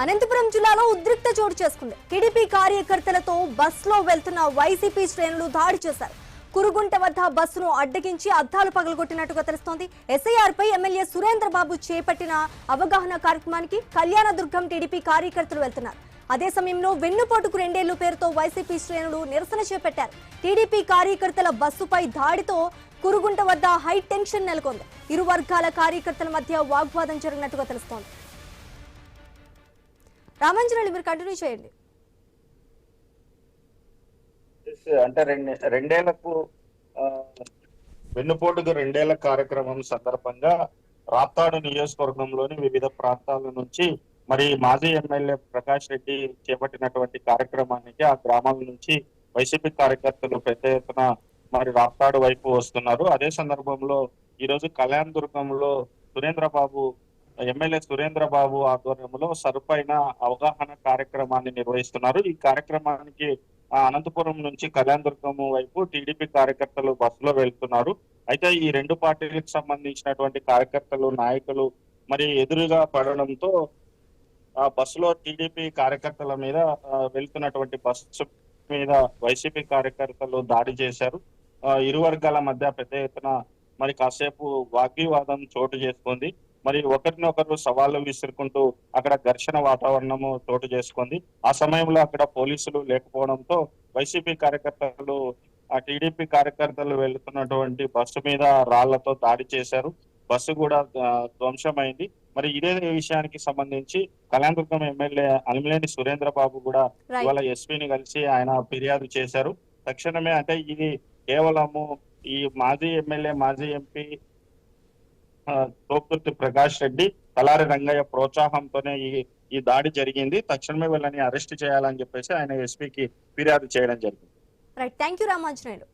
అనంతపురం జిల్లాలో ఉద్రిక్త చోటు చేసుకుంది. టీడీపీ కార్యకర్తలతో బస్సులో వెళ్తున్న వైసీపీ శ్రేణులు దాడి చేశారు. కురుగుంట వద్ద బస్సును అడ్డగించి అద్దాలు పగలగొట్టినట్టుగా తెలుస్తోంది. ఎస్ఐఆర్ పై ఎమ్మెల్యే సురేంద్రబాబు చేపట్టిన అవగాహన కార్యక్రమానికి కళ్యాణదుర్గం టీడీపీ కార్యకర్తలు వెళ్తున్నారు. అదే సమయంలో వెన్నుపోటుకు 2 ఏళ్లు పేరుతో వైసీపీ శ్రేణులు నిరసన చేపట్టారు. టీడీపీ కార్యకర్తల బస్సుపై దాడితో కురుగుంట వద్ద హై టెన్షన్ నెలకొంది. ఇరు వర్గాల కార్యకర్తల మధ్య వాగ్వాదం జరిగినట్టుగా తెలుస్తోంది. రామాంజనేయులు, మీరు కంటిన్యూ చేయండి. అంటే రెండేళ్లకు వెన్నుపోటుకు 2 ఏళ్ల కార్యక్రమం సందర్భంగా రాప్తాడు నియోజకవర్గంలోని వివిధ ప్రాంతాల నుంచి మరి మాజీ ఎమ్మెల్యే ప్రకాష్ రెడ్డి చేపట్టినటువంటి కార్యక్రమానికి ఆ గ్రామాల నుంచి వైసీపీ కార్యకర్తలు పెద్ద ఎత్తున మరి రాప్తాడు వైపు వస్తున్నారు. అదే సందర్భంలో ఈ రోజు కళ్యాణదుర్గంలో ఎమ్మెల్యే సురేంద్రబాబు ఆధ్వర్యంలో సరుపైన అవగాహన కార్యక్రమాన్ని నిర్వహిస్తున్నారు. ఈ కార్యక్రమానికి అనంతపురం నుంచి కళ్యాణదుర్గం వైపు టీడీపీ కార్యకర్తలు బస్సులో వెళ్తున్నారు. అయితే ఈ 2 పార్టీలకు సంబంధించినటువంటి కార్యకర్తలు నాయకులు మరి ఎదురుగా పడడంతో ఆ బస్సులో టీడీపీ కార్యకర్తల మీద వెళ్తున్నటువంటి బస్సు మీద వైసీపీ కార్యకర్తలు దాడి చేశారు. ఇరు వర్గాల మధ్య పెద్ద ఎత్తున మరి కాసేపు వాగ్వివాదం చోటు చేసుకుంది. మరి ఒకరినొకరు సవాళ్లు విసురుకుంటూ అక్కడ ఘర్షణ వాతావరణము చోటు చేసుకుంది. ఆ సమయంలో అక్కడ పోలీసులు లేకపోవడంతో వైసీపీ కార్యకర్తలు ఆ టీడీపీ కార్యకర్తలు వెళ్తున్నటువంటి బస్సు మీద రాళ్లతో దాడి చేశారు. బస్సు కూడా ధ్వంసమైంది. మరి ఇదే విషయానికి సంబంధించి కళ్యాణదుర్గం ఎమ్మెల్యే అలిమినేని సురేంద్రబాబు కూడా ఇవాళ ఎస్పీని కలిసి ఆయన ఫిర్యాదు చేశారు. తక్షణమే అంటే ఇది కేవలము ఈ మాజీ ఎమ్మెల్యే మాజీ ఎంపీ తోపుర్తి ప్రకాష్ రెడ్డి తలారి రంగయ్య ప్రోత్సాహంతోనే ఈ దాడి జరిగింది. తక్షణమే వీళ్ళని అరెస్ట్ చేయాలని చెప్పేసి ఆయన ఎస్పీకి ఫిర్యాదు చేయడం జరిగింది. Right, thank you Ramanjaneyulu.